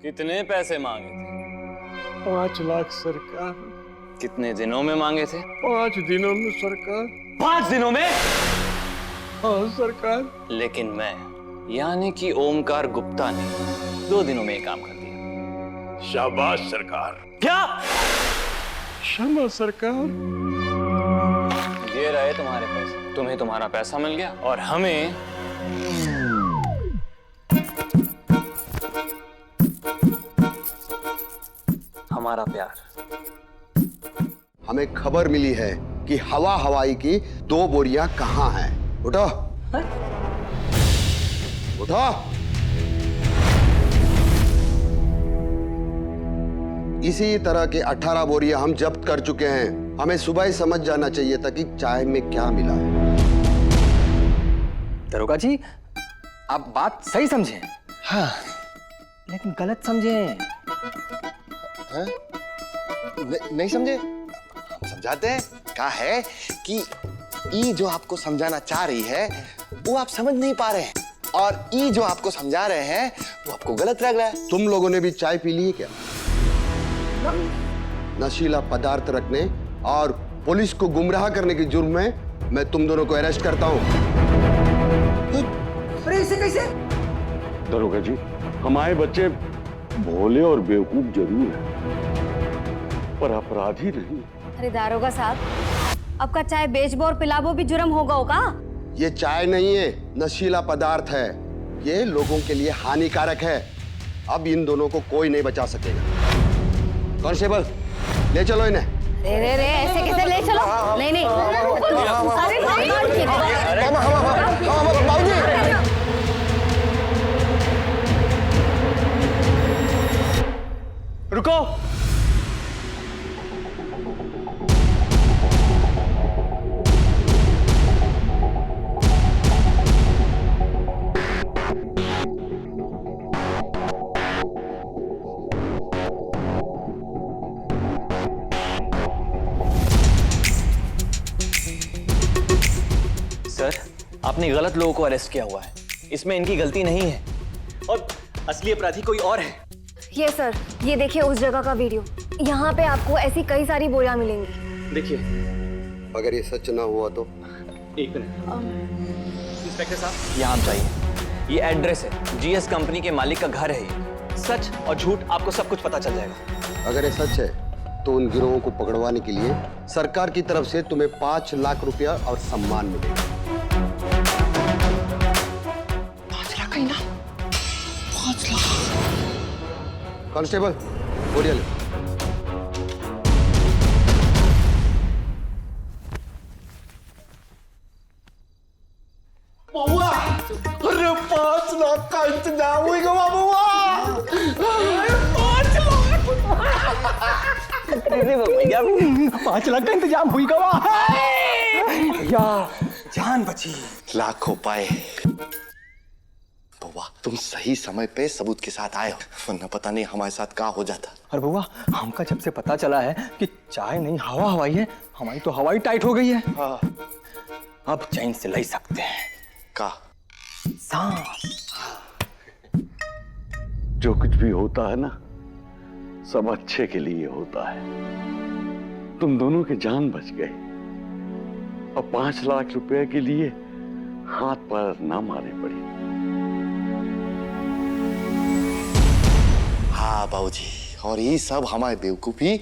कितने पैसे मांगे थे? 5 लाख सरकार। कितने दिनों में मांगे थे? 5 दिनों में सरकार। 5 दिनों में? हाँ सरकार। लेकिन मैं यानी कि ओमकार गुप्ता ने 2 दिनों में काम कर दिया। शाबाश सरकार। क्या? क्षमा सरकार। ये रहे तुम्हारे पैसे। तुम्हें तुम्हारा पैसा मिल गया और हमें हमारा प्यार। हमें खबर मिली है कि हवाई की 2 बोरियां कहां हैं। उठो। उठो। इसी तरह के 18 बोरियां हम जब्त कर चुके हैं। हमें सुबह ही समझ जाना चाहिए था कि चाय में क्या मिला है। दरोगा जी, आप बात सही समझे। हाँ, लेकिन गलत समझे। नहीं समझे? हम समझाते हैं। क्या है कि ई जो आपको समझाना चाह रही है वो आप समझ नहीं पा रहे हैं, और ई जो आपको समझा रहे हैं वो आपको गलत लग रहा है। तुम लोगों ने भी चाय पी ली है क्या? नशीला पदार्थ रखने और पुलिस को गुमराह करने के जुर्म में मैं तुम दोनों को अरेस्ट करता हूं। अरे इसे कैसे? दरोगा जी, हमारे बच्चे भोले और बेवकूफ जरूर हैं, पर अपराधी नहीं। अरे दारोगा साहब, आपका चाय बेचबो और पिलाबो भी जुर्म होगा होगा? ये चाय नहीं है, नशीला पदार्थ है। ये लोगों के लिए हानिकारक है। अब इन दोनों को कोई नहीं बचा सकेगा। कांस्टेबल, ले चलो इन्हें। रे ऐसे कैसे ले चलो? नहीं नहीं। रुको। सर, आपने गलत लोगों को अरेस्ट किया हुआ है। इसमें इनकी गलती नहीं है और असली अपराधी कोई और है। ये सर, ये देखिए उस जगह का वीडियो। यहाँ पे आपको ऐसी कई सारी बोरियां मिलेंगी। देखिए। अगर ये सच ना हुआ तो? एक मिनट। इंस्पेक्टर साहब, यहाँ हम चाहिए। ये एड्रेस है, जीएस कंपनी के मालिक का घर है। ये सच और झूठ आपको सब कुछ पता चल जाएगा। अगर ये सच है तो उन गिरोहों को पकड़वाने के लिए सरकार की तरफ से तुम्हें 5 लाख रुपया और सम्मान मिलेगा। 5 लाख ही ना? 5 लाख। कांस्टेबल, बोरिया ले। बउआ, अरे 5 लाख का इंतजाम हुई गवा बउआ। 5 लाख। 5 लाख का इंतजाम हुई गवा। या जान बची। लाखों पाए। बउआ, तुम सही समय पे सबूत के साथ आए हो, वरना पता नहीं हमारे साथ क्या हो जाता। और बुआ, हमका जब से पता चला है कि चाय नहीं हवाई है, हमारी तो हवाई टाइट हो गई है। हाँ। अब चैन से ले सकते हैं। का सांस। जो कुछ भी होता है ना, सब अच्छे के लिए होता है। तुम दोनों की जान बच गई। अब 5 लाख रुपए के लिए हाथ पर ना मारने पड़ी। हाँ बाबूजी, और ये सब हमारे बेवकूफी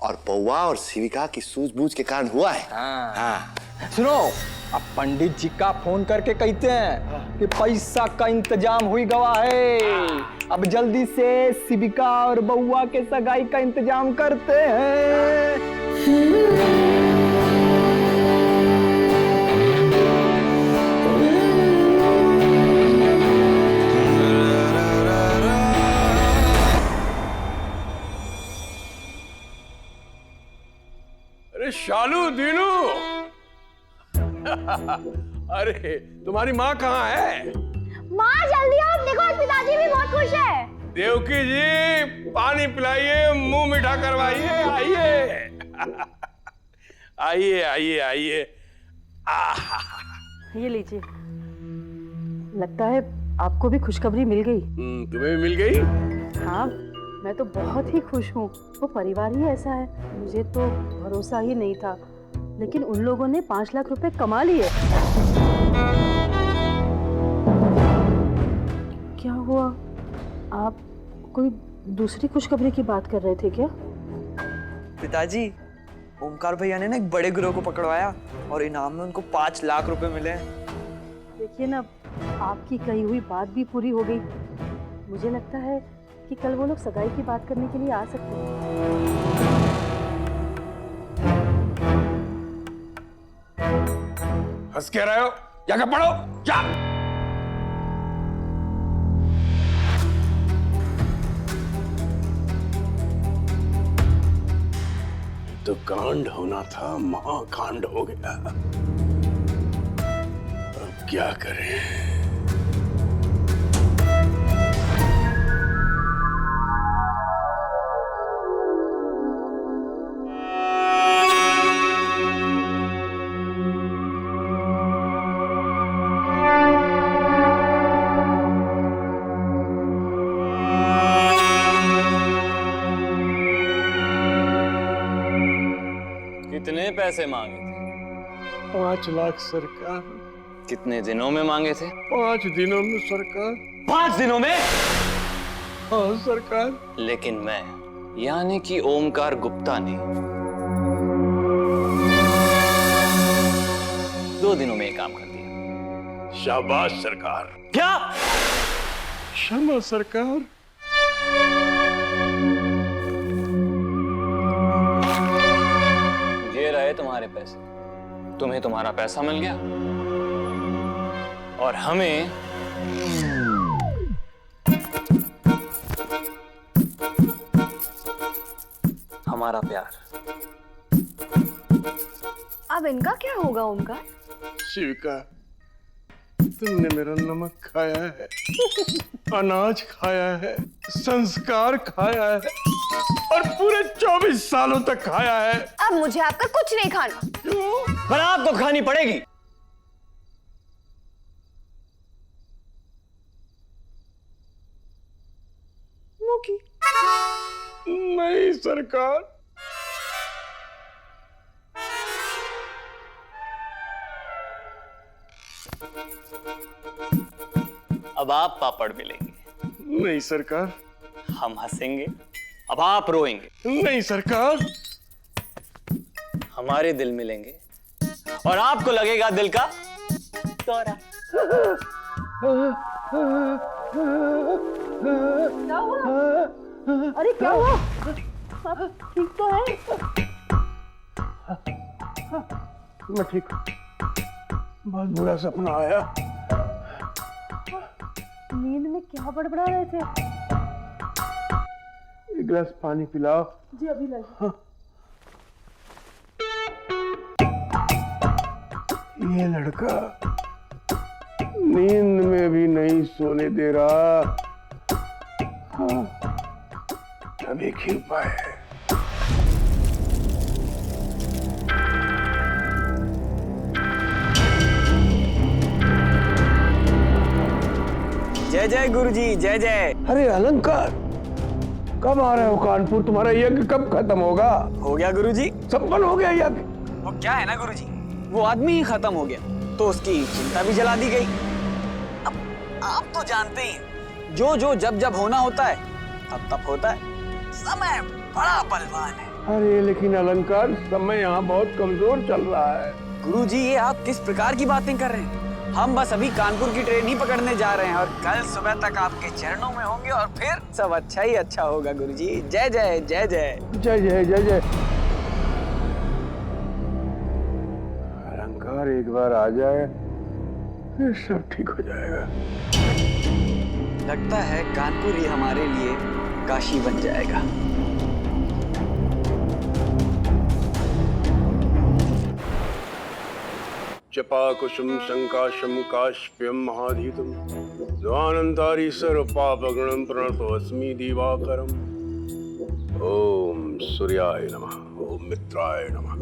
और बउआ और शिविका की सूझबूझ के कारण हुआ है। हाँ। सुनो, अब पंडित जी का फोन करके कहते हैं कि पैसा का इंतजाम हुई गवा है। अब जल्दी से शिविका और बउआ के सगाई का इंतजाम करते हैं। अरे शालू, दीनू। अरे तुम्हारी माँ कहाँ है? माँ जल्दी आओ, देखो आज पिताजी भी बहुत खुश है। देवकी जी, पानी पिलाइए, मुंह मीठा करवाइए। आइए आइए आइए आइए। ये लीजिए। लगता है आपको भी खुशखबरी मिल गई। तुम्हें भी मिल गई? हाँ, मैं तो बहुत ही खुश हूँ। वो परिवार ही ऐसा है, मुझे तो भरोसा ही नहीं था, लेकिन उन लोगों ने 5 लाख रुपए कमा लिए। क्या हुआ? आप कोई दूसरी खुशखबरी की बात कर रहे थे क्या? पिताजी, ओमकार भैया ने ना एक बड़े गिरोह को पकड़वाया और इनाम में उनको 5 लाख रुपए मिले। देखिए ना, आपकी कही हुई बात भी पूरी हो गई। मुझे लगता है कि कल वो लोग सगाई की बात करने के लिए आ सकते हैं। हंस क्या रहे हो? जाकर पढ़ो, जा। तो कांड होना था, महाकांड हो गया। अब क्या करें? कितने पैसे मांगे थे? 5 लाख सरकार। कितने दिनों में मांगे थे? 5 दिनों में सरकार। 5 दिनों में? हाँ सरकार। लेकिन मैं, यानी कि ओमकार गुप्ता ने 2 दिनों में ये काम कर दिया। शाबाश सरकार। क्या? क्षमा सरकार। ये रहे तुम्हारे पैसे। तुम्हें तुम्हारा पैसा मिल गया और हमें हमारा प्यार। अब इनका क्या होगा ओमकार? शिविका, तुमने मेरा नमक खाया है, अनाज खाया है, संस्कार खाया है और पूरे 24 सालों तक खाया है। अब मुझे आपका कुछ नहीं खाना। क्यों? पर आपको खानी पड़ेगी। मुकी। नहीं सरकार। अब आप पापड़ मिलेंगे। नहीं सरकार। हम हंसेंगे, अब आप रोएंगे। नहीं सरकार। हमारे दिल मिलेंगे और आपको लगेगा दिल का दौरा। क्या हुआ? अरे क्या हुआ? आप ठीक तो है? मैं ठीक हूँ। बहुत बुरा सपना आया। नींद में क्या बड़बड़ा रहे थे? एक गिलास पानी पिलाओ। जी अभी लाइए। ये लड़का नींद में भी नहीं सोने दे रहा। हाँ, अब एक ही उपाय है। जय जय गुरुजी, जय जय। अरे अलंकार, कब आ रहे हो कानपुर? तुम्हारा यज्ञ कब खत्म होगा? हो गया गुरुजी। संपन्न हो गया यज्ञ। वो क्या है ना गुरुजी, वो आदमी ही खत्म हो गया तो उसकी चिंता भी जला दी गई। अब आप तो जानते ही, जो जो जब जब होना होता है तब तब होता है। समय बड़ा बलवान है। अरे लेकिन अलंकार, समय यहाँ बहुत कमजोर चल रहा है। गुरुजी, ये आप किस प्रकार की बातें कर रहे हैं? हम बस अभी कानपुर की ट्रेन ही पकड़ने जा रहे हैं और कल सुबह तक आपके चरणों में होंगे और फिर सब अच्छा ही अच्छा होगा गुरुजी। जय जय जय जय। जय जय जय जय। अलंकार एक बार आ जाए फिर सब ठीक हो जाएगा। लगता है कानपुर ही हमारे लिए काशी बन जाएगा। जपाकुसुम शंकाशम काश्यपम महाधीतम स्वानंतारी सर्व पापगणम प्रणतोऽस्मि दिवाकरम। ओम सूर्याय नमः, ओम मित्राय नमः।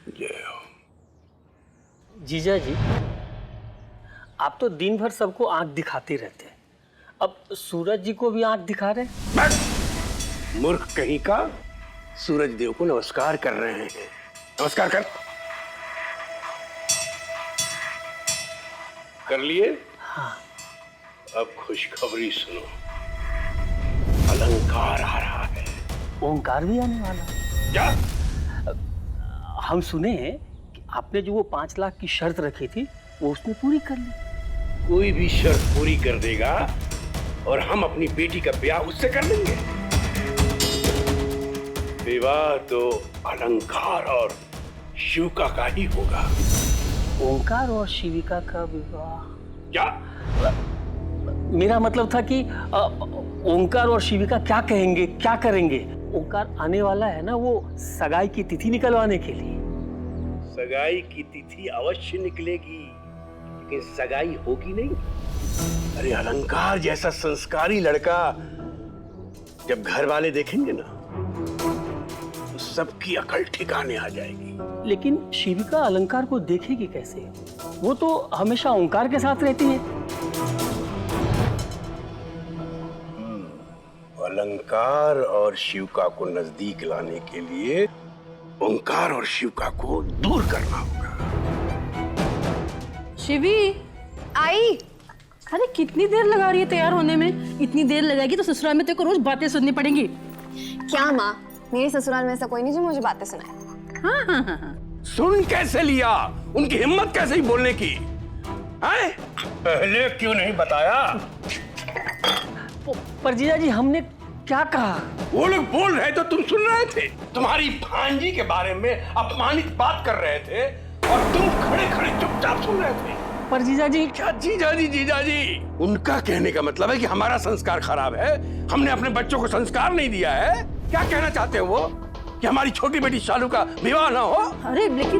जय हो। जीजा जी, आप तो दिन भर सबको आंख दिखाते रहते हैं। अब सूरज जी को भी आंख दिखा रहे? मूर्ख कहीं का, सूरज देव को नमस्कार कर रहे हैं। नमस्कार कर लिए? हाँ। अब खुशखबरी सुनो, अलंकार आ रहा है। ओंकार भी आने वाला? क्या? हम सुने हैं कि आपने जो वो 5 लाख की शर्त रखी थी वो उसने पूरी कर ली। कोई भी शर्त पूरी कर देगा और हम अपनी बेटी का ब्याह उससे कर लेंगे। विवाह तो अलंकार और शिविका का ही होगा। ओंकार और शिविका का विवाह? क्या? मेरा मतलब था कि ओंकार और शिविका क्या कहेंगे, क्या करेंगे? ओंकार आने वाला है ना वो सगाई की तिथि निकलवाने के लिए। सगाई की तिथि अवश्य निकलेगी, लेकिन सगाई होगी नहीं। अरे अलंकार जैसा संस्कारी लड़का जब घर वाले देखेंगे ना तो सबकी अकल ठिकाने आ जाएगी। लेकिन शिविका अलंकार को देखेगी कैसे? वो तो हमेशा ओंकार के साथ रहती है। अलंकार और शिविका को नजदीक लाने के लिए ओंकार और शिविका को दूर करना होगा। शिवी आई। अरे कितनी देर लगा रही है तैयार होने में? इतनी देर लगाएगी तो ससुराल में तेरे को रोज बातें सुननी पड़ेंगी। क्या माँ, मेरे ससुराल में ऐसा कोई नहीं जो मुझे बातें सुनाए। हाँ। सुन कैसे लिया? उनकी हिम्मत कैसे ही बोलने की? हैं? पहले क्यों नहीं बताया? पर जीजा जी हमने क्या कहा? वो लोग बोल रहे तो तुम सुन रहे थे। तुम्हारी भांजी के बारे में अपमानित बात कर रहे थे और तुम खड़े खड़े चुपचाप सुन रहे थे। पर जीजा जी। क्या जीजा जी? उनका कहने का मतलब है कि हमारा संस्कार खराब है, हमने अपने बच्चों को संस्कार नहीं दिया है। क्या कहना चाहते हैं वो? कि हमारी छोटी बेटी शालू का विवाह ना हो? अरे लेकिन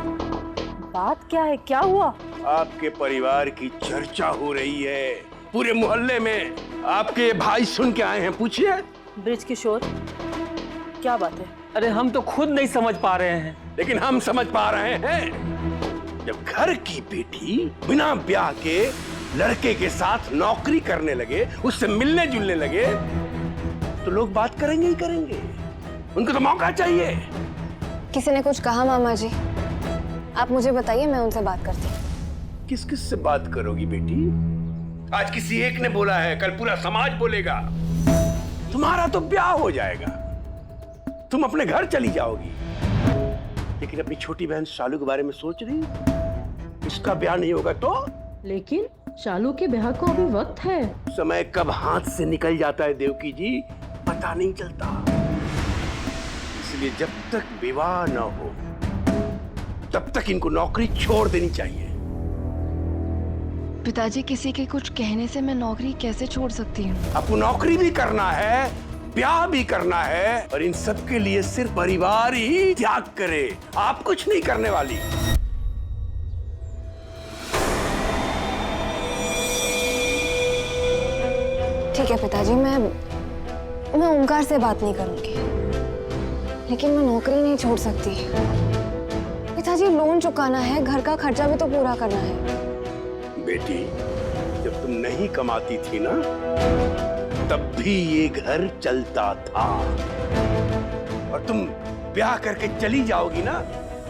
बात क्या है, क्या हुआ? आपके परिवार की चर्चा हो रही है पूरे मोहल्ले में। आपके भाई सुन के आए हैं, पूछिए। ब्रिज किशोर, क्या बात है? अरे हम तो खुद नहीं समझ पा रहे हैं। लेकिन हम समझ पा रहे हैं। जब घर की बेटी बिना ब्याह के लड़के के साथ नौकरी करने लगे, उससे मिलने जुलने लगे, तो लोग बात करेंगे ही करेंगे। उनको तो मौका चाहिए। किसी ने कुछ कहा मामा जी? आप मुझे बताइए, मैं उनसे बात करती हूँ। किस किस से बात करोगी बेटी? आज किसी एक ने बोला है, कल पूरा समाज बोलेगा। तुम्हारा तो ब्याह हो जाएगा, तुम अपने घर चली जाओगी। लेकिन अपनी छोटी बहन शालू के बारे में सोच रही? इसका ब्याह नहीं होगा तो? लेकिन शालू के ब्याह को अभी वक्त है। समय कब हाथ से निकल जाता है देवकी जी, पता नहीं चलता। इसलिए जब तक विवाह न हो तब तक इनको नौकरी छोड़ देनी चाहिए। पिताजी, किसी के कुछ कहने से मैं नौकरी कैसे छोड़ सकती हूँ? आपको नौकरी भी करना है, ब्याह भी करना है, और इन सब के लिए सिर्फ परिवार ही त्याग करे। आप कुछ नहीं करने वाली। ठीक है पिताजी, मैं ओंकार से बात नहीं करूंगी, लेकिन मैं नौकरी नहीं छोड़ सकती। पिताजी, लोन चुकाना है, घर का खर्चा भी तो पूरा करना है। बेटी, जब तुम नहीं कमाती थी ना, तब भी ये घर चलता था। और तुम ब्याह करके चली जाओगी ना,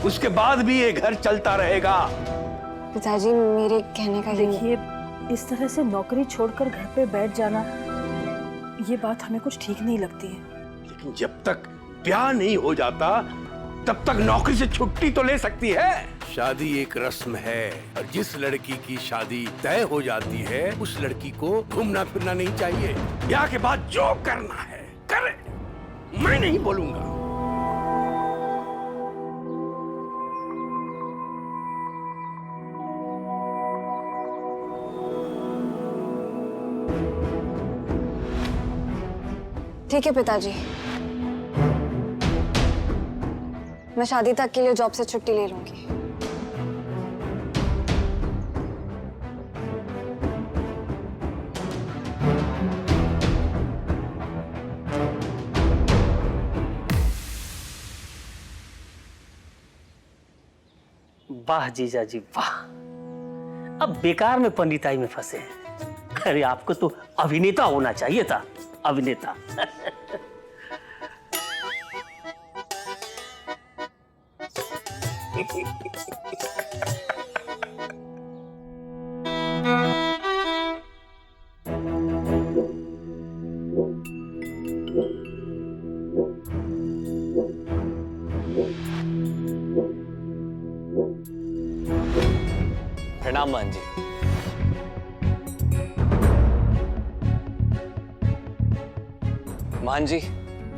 उसके बाद भी ये घर चलता रहेगा। पिताजी, मेरे कहने का ये देखिए, इस तरह से नौकरी छोड़कर घर पे बैठ जाना, ये बात हमें कुछ ठीक नहीं लगती है। लेकिन जब तक ब्याह नहीं हो जाता तब तक नौकरी से छुट्टी तो ले सकती है। शादी एक रस्म है, और जिस लड़की की शादी तय हो जाती है उस लड़की को घूमना फिरना नहीं चाहिए। ब्याह के बाद जो करना है करे, मैं नहीं बोलूंगा। ठीक है पिताजी, मैं शादी तक के लिए जॉब से छुट्टी ले लूंगी। वाह जीजा जी वाह, अब बेकार में पंडिताई में फंसे हैं। अरे आपको तो अभिनेता होना चाहिए था, अभिनेता। प्रणाम मान जी। मान जी,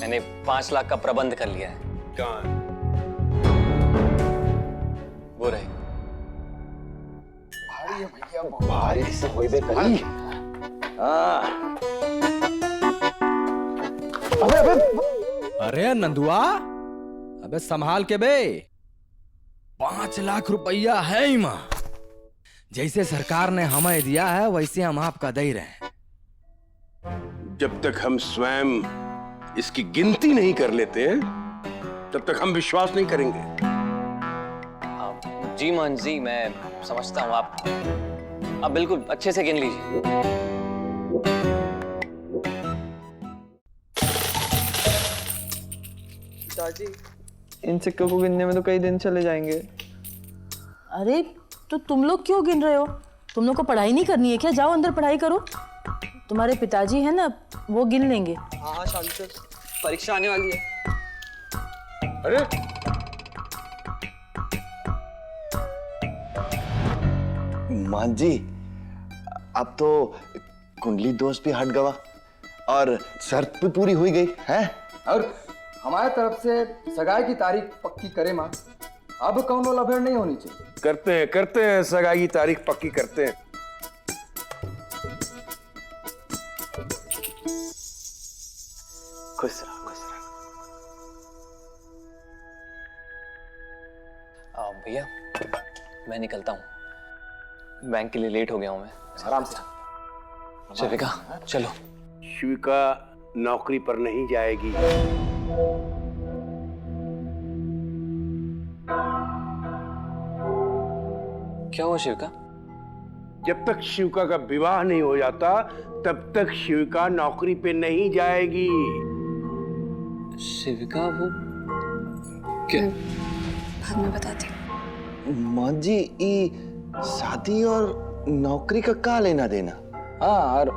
मैंने 5 लाख का प्रबंध कर लिया है। कहाँ? वो रहे। भारी से होई बे करी। अरे नंदुआ, अबे संभाल के बे। 5 लाख रुपया है ही मां। जैसे सरकार ने हमें दिया है वैसे हम आपका दे रहे हैं। जब तक हम स्वयं इसकी गिनती नहीं कर लेते तब तक हम विश्वास नहीं करेंगे। जी मान जी, मैं समझता हूँ। आप बिल्कुल अच्छे से गिन लीजिए। पिताजी, इन सिक्कों को गिनने में तो कई दिन चले जाएंगे। अरे तो तुम लोग क्यों गिन रहे हो? तुम लोग को पढ़ाई नहीं करनी है क्या? जाओ अंदर पढ़ाई करो। तुम्हारे पिताजी है ना, वो गिन लेंगे। हाँ शादी से परीक्षा आने वाली है। अरे मान जी, अब तो कुंडली दोष भी हट गवा और शर्त भी पूरी हुई गई है। और हमारे तरफ से सगाई की तारीख पक्की करे मां। अब कौन वाला भेड़ नहीं होनी चाहिए। करते हैं सगाई की तारीख पक्की करते हैं। खुश रहो, खुश रहो। भैया, मैं निकलता हूँ। बैंक के लिए लेट हो गया हूँ मैं। आराम से। शिविका, चलो। शिविका नौकरी पर नहीं जाएगी। क्या हुआ शिविका? जब तक शिविका का विवाह नहीं हो जाता तब तक शिविका नौकरी पे नहीं जाएगी। शिविका वो क्या? बाद में बताती हूँ। मान जी, ई शादी और नौकरी का क्या लेना देना? हाँ, और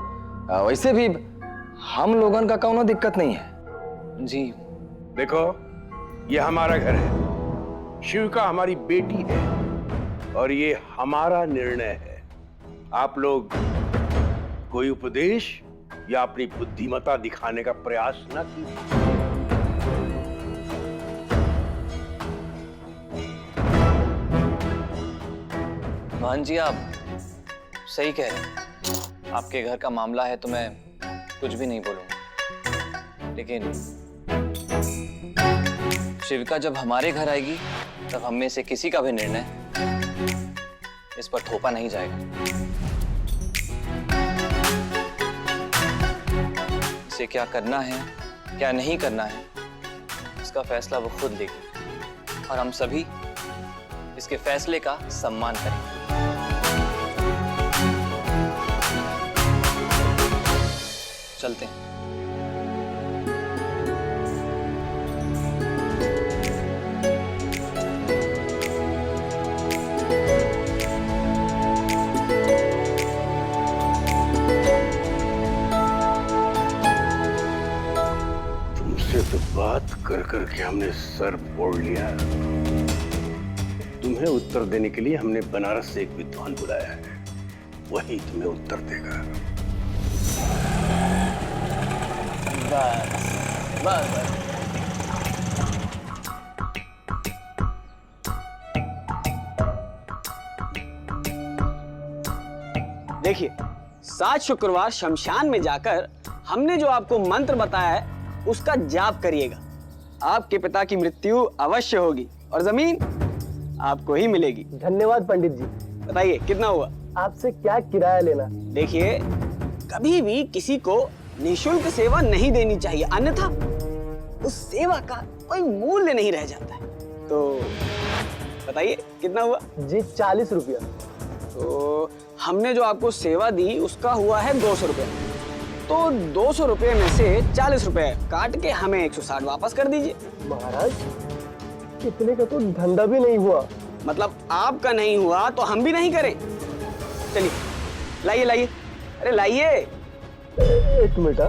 वैसे भी हम लोगन का कोनो दिक्कत नहीं है। जी देखो, ये हमारा घर है, शिविका हमारी बेटी है और ये हमारा निर्णय है। आप लोग कोई उपदेश या अपनी बुद्धिमत्ता दिखाने का प्रयास न कीजिए। मान जी, आप सही कह रहे हैं। आपके घर का मामला है तो मैं कुछ भी नहीं बोलूंगा, लेकिन शिविका जब हमारे घर आएगी तब हम में से किसी का भी निर्णय इस पर थोपा नहीं जाएगा। इसे क्या करना है, क्या नहीं करना है, इसका फैसला वो खुद लेगी और हम सभी इसके फैसले का सम्मान करेंगे। चलते हैं। तुमसे तो बात कर करके हमने सर फोड़ लिया। तुम्हें उत्तर देने के लिए हमने बनारस से एक विद्वान बुलाया है, वही तुम्हें उत्तर देगा। बस बस बस। देखिए, 7 शुक्रवार शमशान में जाकर हमने जो आपको मंत्र बताया है उसका जाप करिएगा। आपके पिता की मृत्यु अवश्य होगी और जमीन आपको ही मिलेगी। धन्यवाद पंडित जी। बताइए कितना हुआ? आपसे क्या किराया लेना? देखिए, कभी भी किसी को निःशुल्क सेवा नहीं देनी चाहिए, अन्यथा उस सेवा का कोई मूल्य नहीं रह जाता है। तो बताइए कितना हुआ? जी 40 रुपया। तो हमने जो आपको सेवा दी उसका हुआ है 200 रुपये। तो 200 रुपये में से 40 रुपये काट के हमें 160 वापस कर दीजिए। महाराज इतने का तो धंधा भी नहीं हुआ। मतलब आपका नहीं हुआ तो हम भी नहीं करें। चलिए लाइए लाइए, अरे लाइए। एक मिनट।